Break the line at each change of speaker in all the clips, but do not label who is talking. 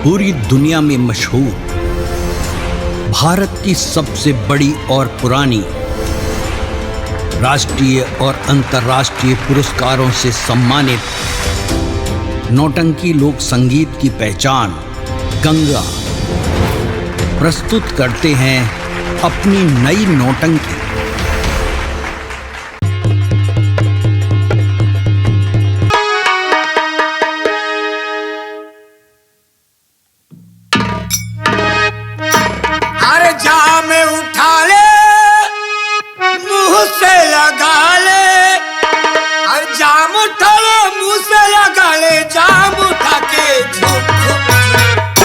पूरी दुनिया में मशहूर, भारत की सबसे बड़ी और पुरानी, राष्ट्रीय और अंतर्राष्ट्रीय पुरस्कारों से सम्मानित नौटंकी लोक संगीत की पहचान गंगा प्रस्तुत करते हैं अपनी नई नौटंकी।
अरे जाम उठा ले, मुंह से लगा ले, अरे जाम उठा ले, मुंह से लगा ले, जाम उठा के झूम झूम झूम,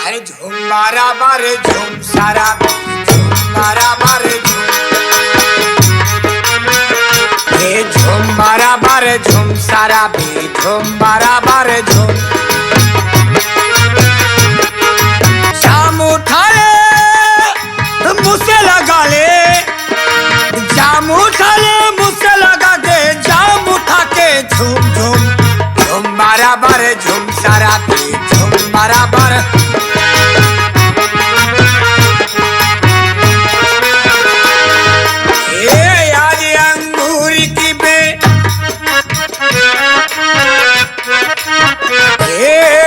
अरे झूम बारा बार झूम सारा, झूम बारा बार झूम, हे झूम बारा बार झूम सारा भी, झूम बारा बार झूम। जाम उठा ले, मुझसे लगा ले, जाम उठा ले, मुझसे लगा के, जाम उठा के झूम झूम झूम बराबर झूम सारा भी, झूम बराबर। आज अंगूर की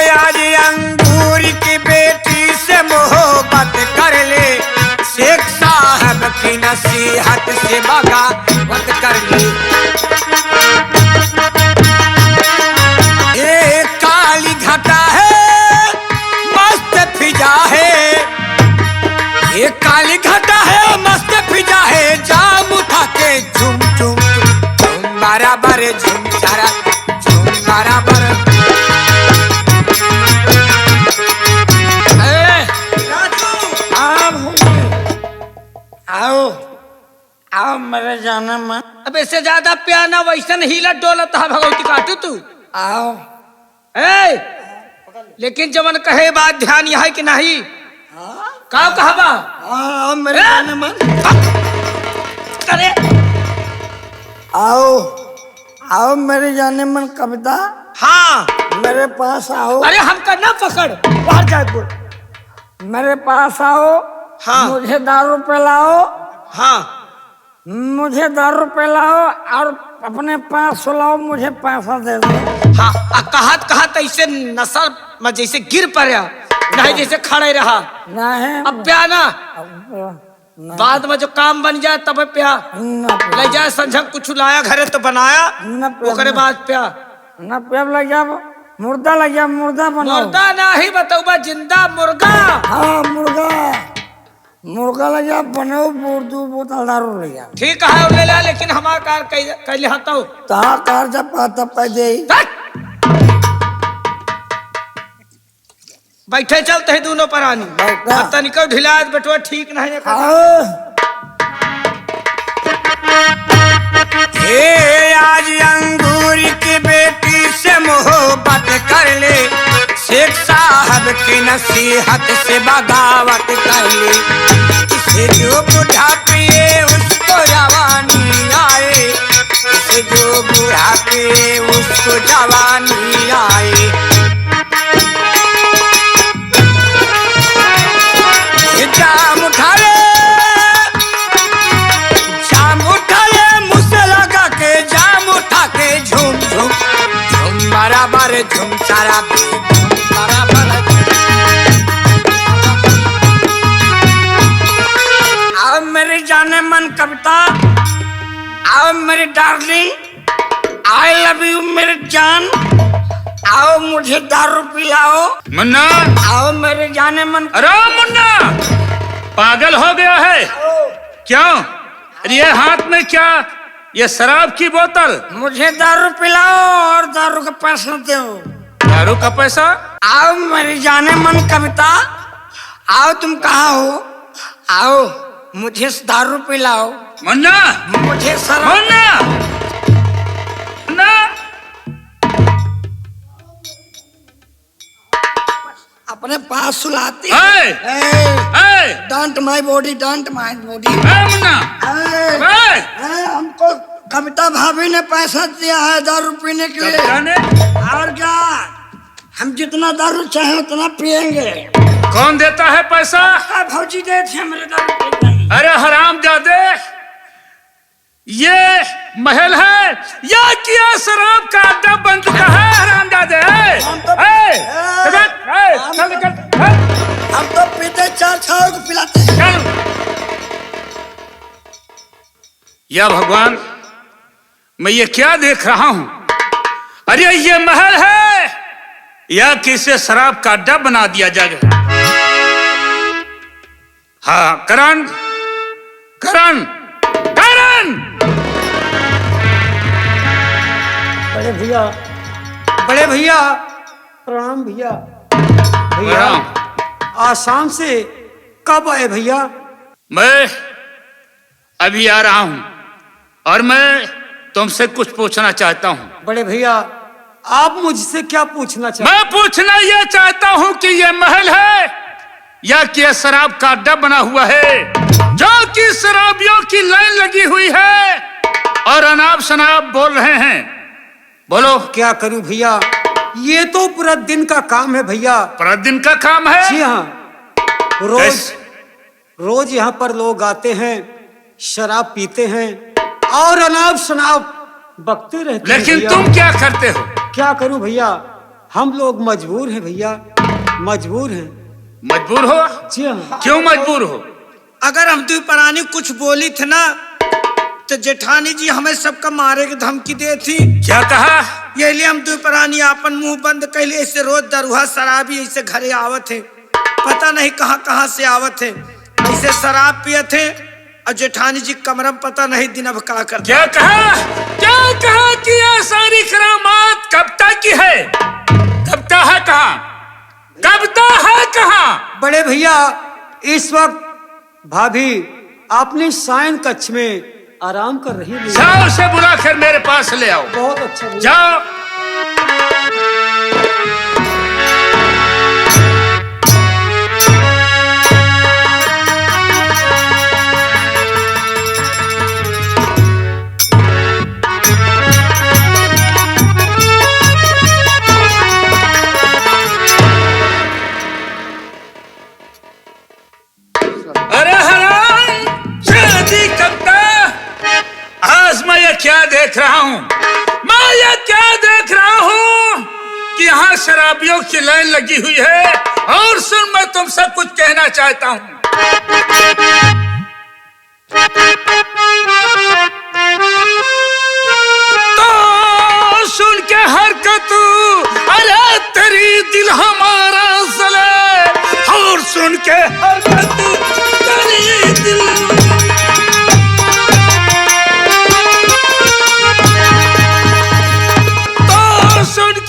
आज अंगूर की बेटी से मोहब्बत कर ले, शेख साहब की नसीहत से बगावत कर ले। ये काली घटा है, मस्त फिजा है, ये काली घटा है, मस्त फिजा है, जाम उठा के झूम झूम झूम बराबर झूम सारा, झूम बराबर। आओ आओ मेरे जाने मन।
अब इससे ज्यादा पियाना वैसे हीला डोलत है भगवती काटू तू।
आओ
ए, लेकिन जवन कहे बात ध्यान यहाँ कि नहीं का कहबा।
आओ मेरे जाने मन।
अरे
आओ आओ मेरे जाने मन कविता।
हाँ
मेरे पास आओ।
अरे हमका ना पकड़, बाहर जाए बोल।
मेरे पास आओ।
हाँ
मुझे दारू पिलाओ।
हाँ
मुझे दारू पिलाओ और अपने पास सुलाओ, मुझे पैसा दे दो।
हाँ कहत कहत ऐसे नशा में जैसे गिर पड़ा, नहीं जैसे खड़े रहा।
नहीं
अब प्याना बाद में जो काम बन जाए तब प्या ले जाए, संझा कुछ लाया घरे तो बनाया, ओकरे बाद प्या
न पेब लग जा, मुर्दा लग जा, मुर्दा बनाओ।
मुर्दा नहीं बताऊबा, जिंदा मुर्गा।
हाँ मुर्गा, मुर्गा लग जा बनाओ, दो बोतल दारू ले जा।
ठीक है ले ला, लेकिन हमार कार कैले हता हूँ
ता कार जब पाता पैदे
बैठे चलते हैं दोनों परानी।
बैठा।
तनिको ढिला बटुआ ठीक नहीं है।
आज अंगूर की बेटी से मोहब्बत कर ले, शेख साहब की नसीहत से बगावत कर ले। इसे जो बुढ़ा पिए उसको जवानी आए, इसे जो बुढ़ा पिए उसको जवानी आए। जाम उठा ले, जाम उठा ले, मुझसे लगा के, जाम उठा के झूम झूम झूम बराबर झूम सारा भी, झूम बराबर। आओ मेरे जाने मन कविता, आओ मेरी डार्लिंग, आई लव यू मेरे जान, आओ मुझे दारू पिलाओ।
मुन्ना,
आओ मेरे जाने मन।
अरे मुन्ना पागल हो गया है क्यों? ये हाथ में क्या? ये शराब की बोतल।
मुझे दारू पिलाओ और दारू का पैसा दो।
दारू का पैसा?
आओ मेरी जाने मन कविता, आओ तुम कहाँ हो, आओ मुझे दारू पिलाओ।
मुन्ना,
मुझे शराब।
मुन्ना, मुन्ना,
अपने पास सुलाती।
Munna,
don't my body, don't my body. हमको कविता भाभी ने पैसा दिया है दारू पीने के लिए। और क्या हम जितना दारू चाहे उतना पियेंगे।
कौन देता है पैसा?
भौजी दे थे मेरे दारू पीने।
अरे हरामजादे, ये महल है या किया शराब का अड्डा बन चुका है? हरामजादे
हम तो पीते चार छाओ को पिलाते हैं।
या भगवान, मैं ये क्या देख रहा हूं? अरे ये महल है या किसे शराब का अड्डा बना दिया जाएगा? हाँ, करण करण करण!
बड़े भैया प्रणाम भैया। भैया आसाम से कब आए भैया?
मैं अभी आ रहा हूं और मैं तुमसे कुछ पूछना चाहता हूं।
बड़े भैया आप मुझसे क्या पूछना चाहते?
मैं पूछना यह चाहता हूं कि यह महल है या कि यह शराब का अड्डा बना हुआ है, जो कि शराबियों की लाइन लगी हुई है और अनाप शनाप बोल रहे हैं। बोलो।
क्या करूं भैया, ये तो पूरा दिन का काम है भैया।
पूरा दिन का काम है?
जी हाँ, रोज यहाँ पर लोग आते हैं, शराब पीते हैं और अनाप शनाप बकते रहते हैं।
लेकिन तुम क्या करते हो?
क्या करूं भैया, हम लोग मजबूर हैं भैया, मजबूर हैं।
मजबूर हो?
जी हाँ।
क्यों मजबूर हो?
अगर हम द्विपरानी कुछ बोली थी ना तो जेठानी जी हमें सबका मारे की धमकी दे थी।
क्या कहा?
ये लिए हम द्विपरानी अपन मुंह बंद कैले, ऐसे रोज दरुहा शराबी ऐसे घरे आवत है, पता नहीं कहाँ कहाँ से आवत है, ऐसे शराब पिए थे और जेठानी जी कमरा में पता नहीं दिन अब क्या करते।
क्या कहा? क्या कहा कि ये सारी करामात कब्ता की है? कब्ता है कहाँ? कब्ता है कहाँ?
बड़े भैया इस वक्त भाभी अपने सायन कक्ष में आराम कर रही है।
जाओ उसे बुलाकर मेरे पास ले आओ।
बहुत अच्छा भैया।
जाओ। क्या देख रहा हूं मैं? ये क्या देख रहा हूं कि यहां शराबियों की लाइन लगी हुई है। और सुन, मैं तुमसे कुछ कहना चाहता हूं। तो सुन के हरकत, अरे तेरी दिल हमारा जले। और सुन के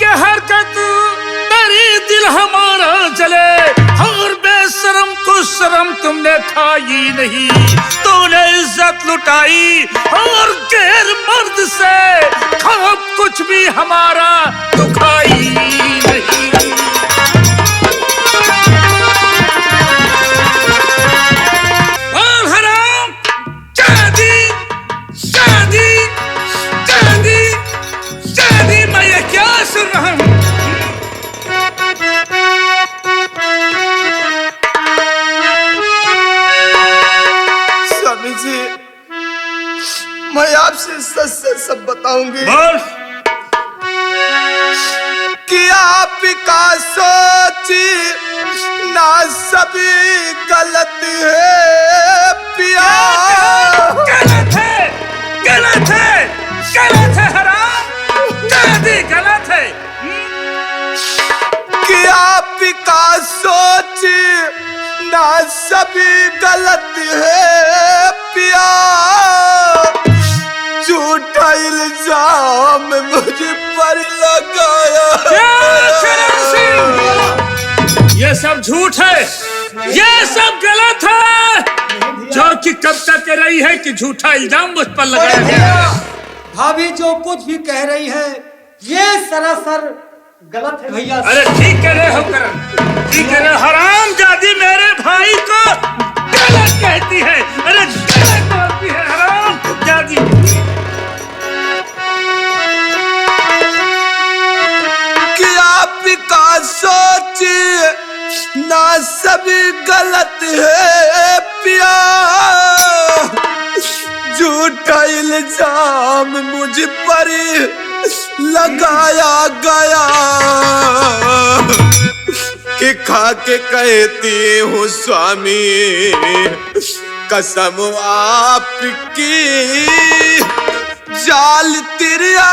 हरकत, तेरी दिल हमारा जले। और बेशरम को शर्म तुमने खाई नहीं, तूने इज्जत लुटाई और गैर मर्द से खाब कुछ भी हमारा दुखाई नहीं। और हराम शादी शादी शादी शादी, मैं ये क्या सुन रहा हूं?
मैं आपसे सच से सब बताऊंगी।
बोल।
कि आपका सोची ना सभी गलत है पिया।
गलत है, गलत है, गलत है हराम, दादी गलत है।
कि आपका सोची ना सभी गलत है पिया। झूठा इल्जाम मुझे पर लगाया।
ये सब झूठ है, ये सब गलत है, जो कि कब तक कह रही है कि झूठा इल्जाम मुझ पर लगाया गया।
भाभी जो कुछ भी कह रही है ये सरासर गलत है भैया।
अरे ठीक कह रहे हो करण, ठीक कह रहे हो। हरामजादी मेरे भाई को गलत कहती है। अरे गलत बोलती है हरामजादी।
कि आपका
ना सभी गलत है पिया, झूठा इल्जाम मुझ पर लगाया गया कि खा के कहती हूँ स्वामी कसम आपकी, जाल तिरिया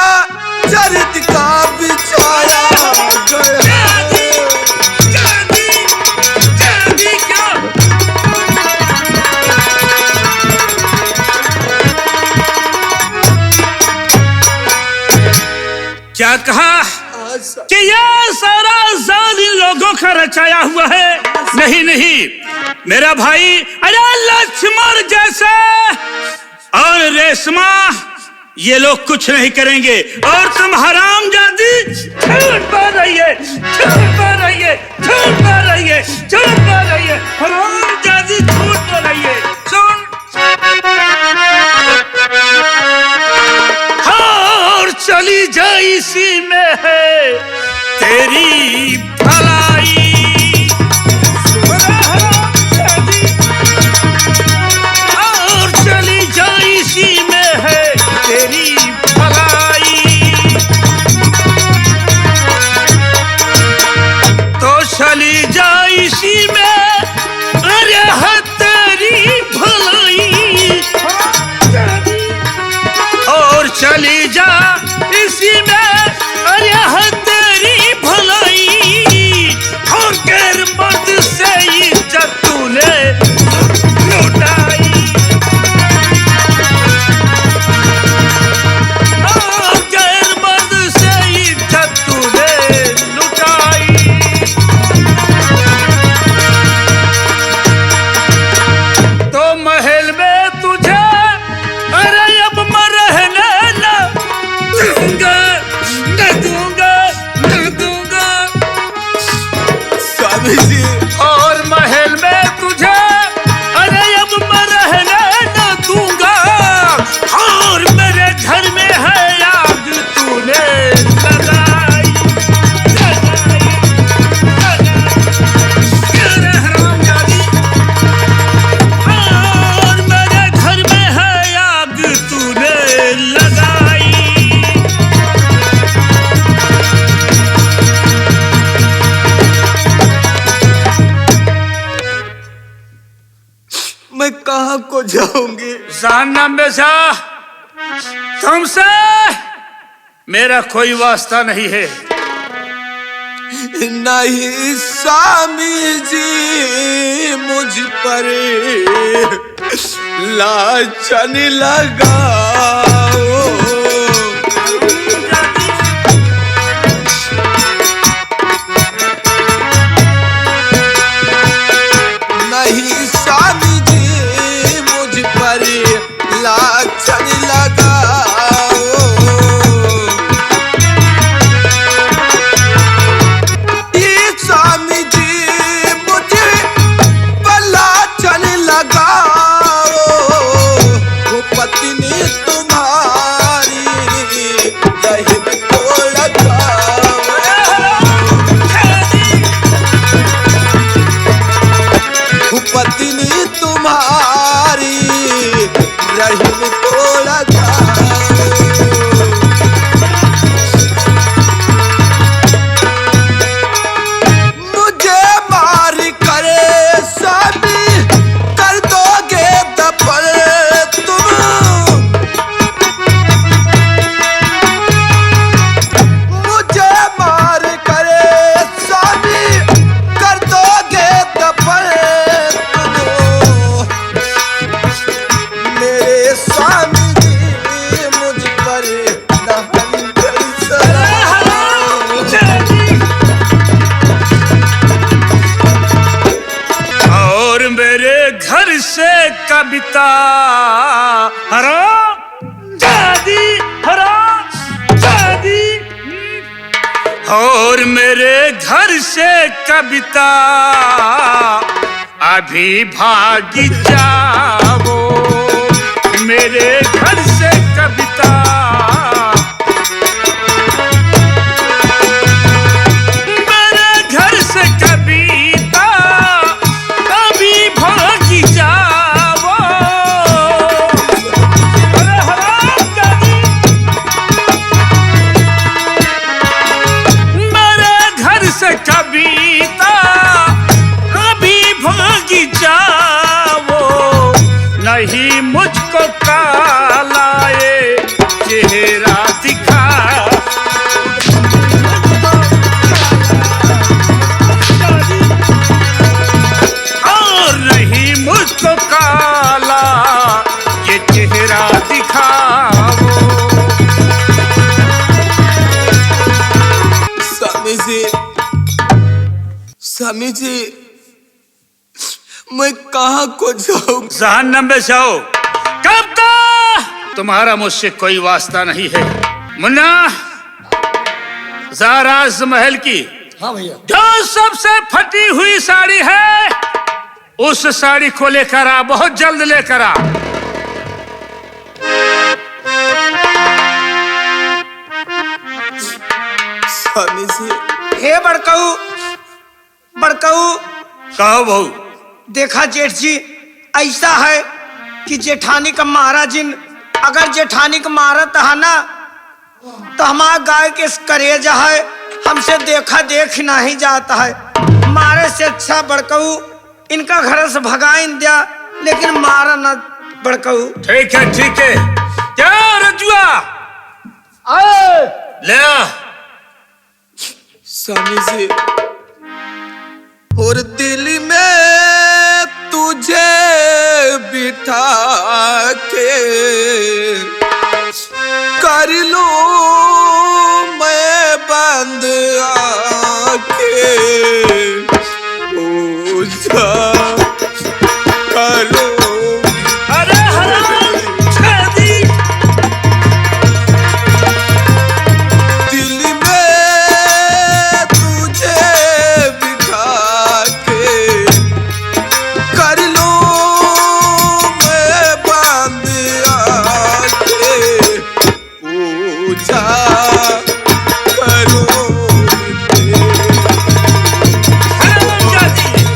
चरित का बिछाया गया।
क्या कहा कि यह सारा जाल इन लोगों का रचाया हुआ है? नहीं नहीं मेरा भाई, अरे लक्ष्मण जैसे और रेशमा ये लोग कुछ नहीं करेंगे। और तुम हरामजादी झूठ बोल रही है, झूठ बोल रही है, झूठ बोल रही है, झूठ बोल रही है, हरामजादी झूठ बोल रही है। सुन, और चली जा इसी में है तेरी भलाई। और चली जा इसी में है तेरी भलाई। तो चली जा इसी में अरे है तेरी भलाई। और चली जा इसी में अरे है तेरी भलाई। और गैर मर्द से इज्जत तूने लुटाई। और गैर मर्द से इज्जत तूने लुटाई। तो महल में तुझे अरे अब मैं रहने न दूंगा, न दूंगा, न दूंगा
स्वामी जी।
और महल में तुझे अरे अब मैं रहने न दूंगा। और मेरे घर में है आग तूने लगाई, लगाई, लगाई। हरामजादी, और मेरे घर में है आग तूने लगाई।
मैं कहाँ को जाऊंगी?
जानना बेचा, तुमसे मेरा कोई वास्ता नहीं है।
नहीं स्वामी जी मुझ पर लाछन लगाओ। नहीं स्वामी जी मुझ पर लाछन लगाओ। ये स्वामी जी मुझे पर लाछन लगाओ। वो पत्नी तुम्हारी दहिन को लगाओ। वो पत्नी तुम्हारी रहीम को लगाओ। मुझे मार करे स्वामी कर दोगे दफन तुम। मुझे मार करे स्वामी कर दोगे दफन तुम। मेरे स्वामी जी मुझ पर दहन जैसा।
और मेरे घर से कविता हराम जादी, हराम जादी। और मेरे घर से कविता अभी भाग जाओ। मेरे घर से कविता मेरे घर से कविता नहीं मुझको काला ये चेहरा दिखा। और नहीं मुझको काला ये चेहरा दिखाओ।
स्वामी जी मैं कहाँ को जाऊँ?
जहन्नम में जाओ। कब तक? तुम्हारा मुझसे कोई वास्ता नहीं है। मुन्ना, ज़ाराज महल की
हाँ भैया।
जो सबसे फटी हुई साड़ी है उस साड़ी को लेकर आ, बहुत जल्द लेकर आ।
स्वामी जी।
हे बड़कऊ, बड़कऊ
कहो बहू।
देखा जेठ जी, ऐसा है कि जेठानी का महाराजिन अगर जेठानी का मारत है ना तो हमारा गाय के करेजा है, हमसे देखा देख नहीं जाता है। मारे से अच्छा बड़कऊ इनका घर से भगाइन दिया, लेकिन मारा ना बड़कऊ।
ठीक है ठीक है। क्या रजुआ ले आ।
स्वामी जी और दिल में तुझे बिठा के कर लो मैं बंद आके पूजा करो।
अरे हराम छेदी।
दिल में तुझे बिठा के कर लो मैं बंद आके पूजा करो।
हराम जाती।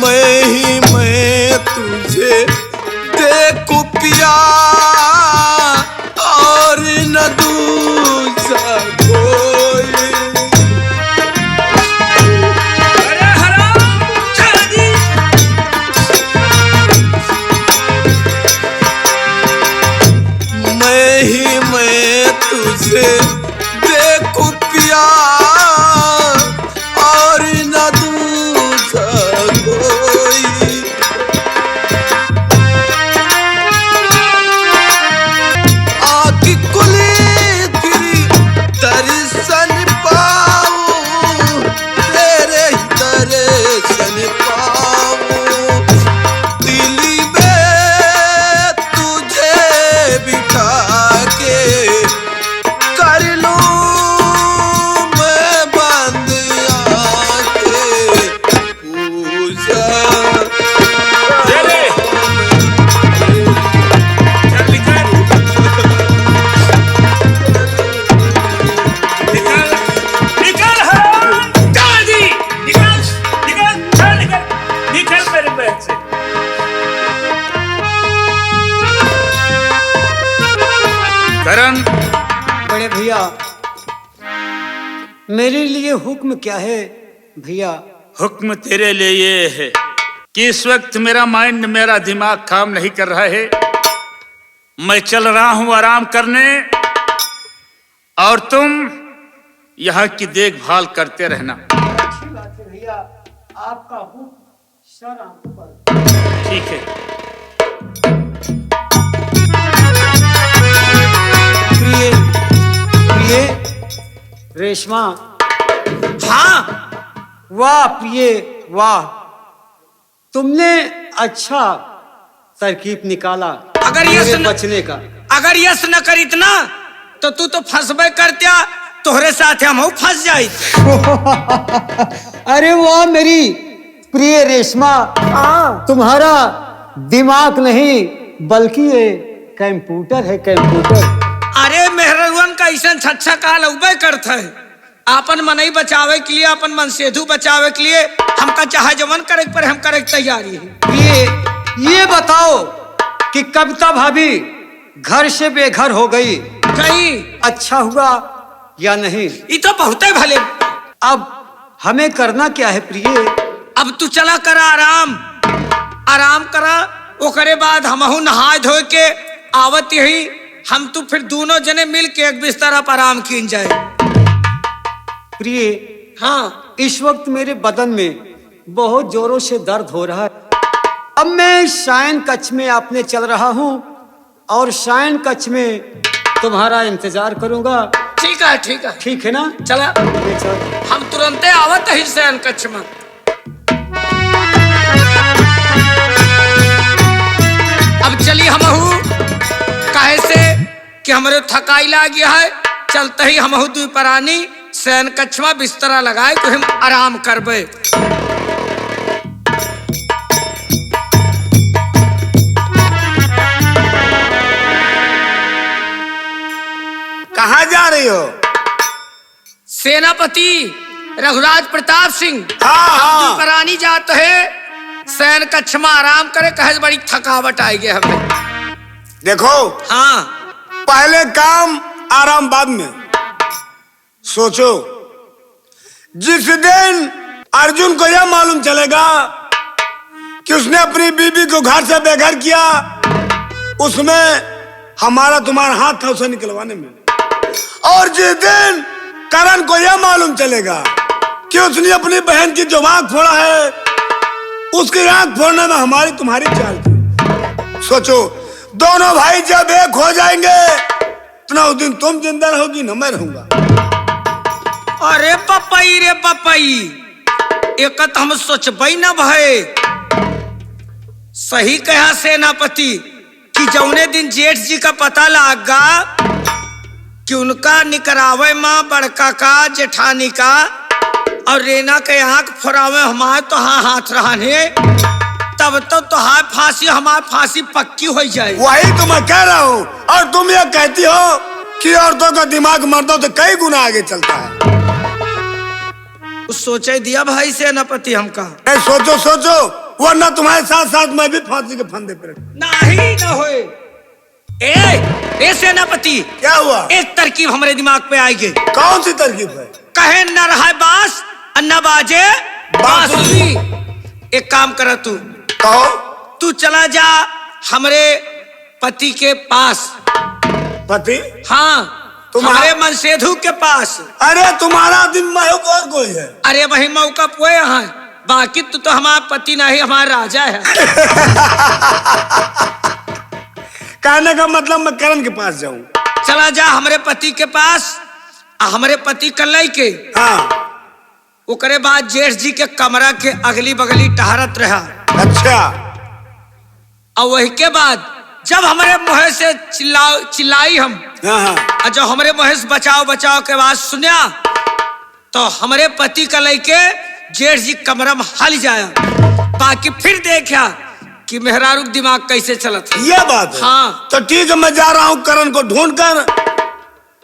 मैं तुझे देखूं पिया और न दूसरा कोई।
अरे हराम छेदी।
मैं तुझे देखूं पिया और न दूसरा कोई। आँख खुली तेरी दर्शन पाऊं, तेरे ही दर्शन पाऊं। दिल में तुझे बिठा के कर लूं मैं बंद आके पूजा।
ले ले। चल निकल। निकल निकल हराम जाती। निकल निकल चल निकल। निकल मेरे बैग से। करण,
बड़े भैया मेरे लिए हुक्म क्या है भैया?
हुक्म तेरे लिए ये है कि इस वक्त मेरा माइंड, मेरा दिमाग काम नहीं कर रहा है। मैं चल रहा हूं आराम करने और तुम यहाँ की देखभाल करते रहना।
अच्छी बात है भैया, आपका हुक्म सर आंखों पर।
ठीक है।
प्रिय प्रिय रेशमा।
हाँ
वाह प्रिय वाह, तुमने अच्छा तरकीब निकाला
अगर ये
मेरे
सुन-
बचने का।
अगर यस न करित ना तो तू तो फंसबे करत्या, तोहरे साथ हम फंस जाई।
अरे वाह मेरी प्रिय रेशमा, तुम्हारा दिमाग नहीं बल्कि ये कंप्यूटर है, कंप्यूटर।
अरे मेहरवन का ऐसा छच्छा काल उबे करत है। आपन मनई बचावे के लिए, अपन मन सेधु बचावे के लिए हमका चाहे जवन करे पर हम करे के तैयारी है।
ये बताओ कि कविता भाभी घर से बेघर हो गई,
कहीं
अच्छा हुआ या नहीं?
ये तो बहुत है भले।
अब हमें करना क्या है प्रिय?
अब तू चला करा आराम, आराम करा। ओकरे बाद हमहू नहाए धोए के आवत यही हम तू फिर दोनों जने मिल के एक बिस्तर पर आराम कीन जाए।
प्रिय,
हाँ,
इस वक्त मेरे बदन में बहुत जोरों से दर्द हो रहा है। अब मैं शयन कक्ष में अपने चल रहा हूँ और शयन कक्ष में तुम्हारा इंतजार करूंगा।
ठीक है, ठीक है,
ठीक है ना?
चला
ये चल।
हम तुरंत आवत ही शयन कक्ष में। अब चली हमहू, काहे से कि हमरे थकाई ला गया है। चलते ही हमहू दुई परानी शयन कक्ष में बिस्तरा लगाए तो हम आराम करबे।
कहाँ जा रही हो?
सेनापति रघुराज प्रताप सिंह
हाँ
दुई परानी जात है शयन कक्ष में आराम करे, कहे बड़ी थकावट आई गई हमें।
देखो,
हाँ,
पहले काम आराम बाद में। सोचो, जिस दिन अर्जुन को यह मालूम चलेगा कि उसने अपनी बीबी को घर से बेघर किया, उसमें हमारा तुम्हारा हाथ था उसे निकलवाने में। और जिस दिन करण को यह मालूम चलेगा कि उसने अपनी बहन की जो आंख फोड़ा है, उसकी आंख फोड़ने में हमारी तुम्हारी चाल थी। सोचो, दोनों भाई जब एक हो जाएंगे तो ना उस दिन तुम जिंदा रहोगी ना मैं रहूंगा।
अरे पपई रे पपई, एक तो हम सोचबई न भय। सही कहा सेनापति कि जौने दिन जेठ जी का पता लागा कि उनका निकरावे माँ बड़का का जेठानी का और रेना के आंख फोरावे हमारे तो हाँ हाथ रहने, तब तो तुहार फांसी हमार फांसी पक्की हो जाए।
वही तो मैं कह रहा हूँ। और तुम ये कहती हो कि औरतों का दिमाग मर्दों से कई गुना आगे चलता है।
सोचे दिया भाई सेनापति हमका।
सोचो सोचो, वरना तुम्हारे साथ साथ मैं भी फांसी के फंदे पर।
नहीं न होए। ए सेनापति,
क्या हुआ?
एक तरकीब हमारे दिमाग पे आएगी।
कौन सी तरकीब है?
कहे न रहा बास न बाजे बांसुरी। एक काम करा तू,
कहो।
तू चला जा हमारे पति के पास।
पति?
हाँ, हमारे मनसेधु के पास।
अरे तुम्हारा दिन में और कोई है?
अरे वही मौका पोए यहाँ, बाकी तो हमारा पति नहीं, हमारा राजा है।
कहने का मतलब मैं करण के पास जाऊं?
चला जा हमारे पति के पास, हमारे पति कलई के।
हाँ।
ओकरे बाद जेठ जी के कमरा के अगली बगली टहरत रहा।
अच्छा।
और वही के बाद जब हमारे मुँह से चिल्लाई हम,
हाँ।
और जब हमारे मुँह से बचाओ बचाओ के आवाज सुनिया, तो हमारे पति का लेके जेठ जी कमरा में हल जाया। बाकी फिर देखा कि मेहरारू दिमाग कैसे चलत है।
ये बात है।
हाँ,
तो ठीक है, मैं जा रहा हूँ करण को ढूंढकर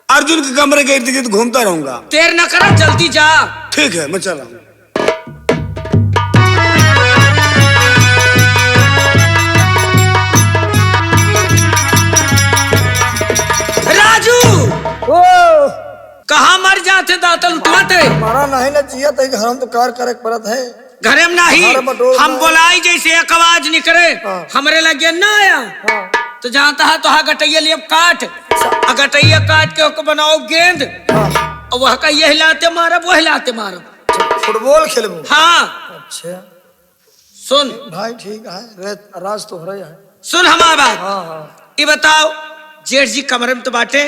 अर्जुन के कमरे के इर्द गिर्द घूमता रहूंगा।
देर न करो, जल्दी जा।
ठीक है, मैं चल रहा हूँ।
राजू, कहाँ मर जाते दातल उठवाते?
हमारा नहीं ना चाहिए तो घर हम तो कार करे परत है।
घरे में नहीं, हम बोलाई जैसे एक आवाज निकले हमरे लगे ना आया तो जहाँ तहा तो गटैया लिए काट, गटैया काट के ओको बनाओ गेंद, और वह का ये हिलाते मारब वो हिलाते मारब।
फुटबॉल खेलबो?
हाँ।
अच्छा
सुन
भाई, ठीक है, राज तो हो रहा है।
सुन हमारा बात।
हाँ।
ये बताओ, जेठ जी कमरे में तो बाटे?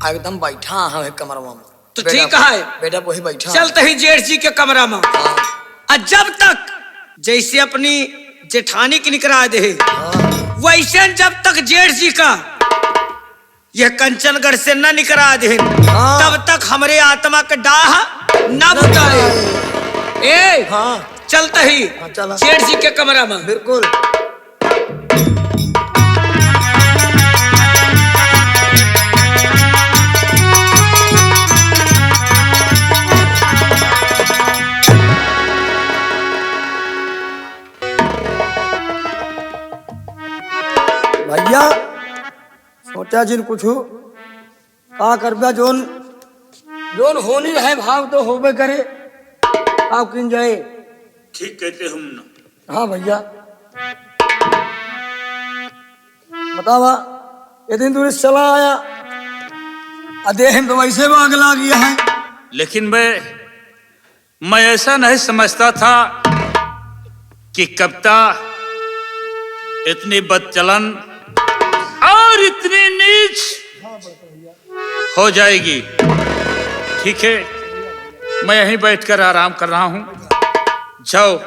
एकदम बैठा है कमरा में।
तो ठीक है,
बेटा वही बैठा।
चलते ही जेठ जी के कमरा में। और जब तक जैसे अपनी जेठानी की निकरा दे, वैसे जब तक जेठ जी का यह कंचनगढ़ से न निकरा दे, तब तक हमारे आत्मा का डाह न बुताए। ए, चलते ही जेठ जी के कमरा में।
बिल्कुल। भैया सोचा जिन कुछ का करबा जोन जोन होनी रहे भाव तो होबे करे। आप किन जाए।
ठीक कहते हम ना।
हाँ भैया बतावा ये दिन दूर चला आया देह तो वैसे भाग ला गया है।
लेकिन मैं ऐसा नहीं समझता था कि कविता इतनी बदचलन और इतनी नीच हो जाएगी। ठीक है, मैं यहीं बैठकर आराम कर रहा हूं। जाओ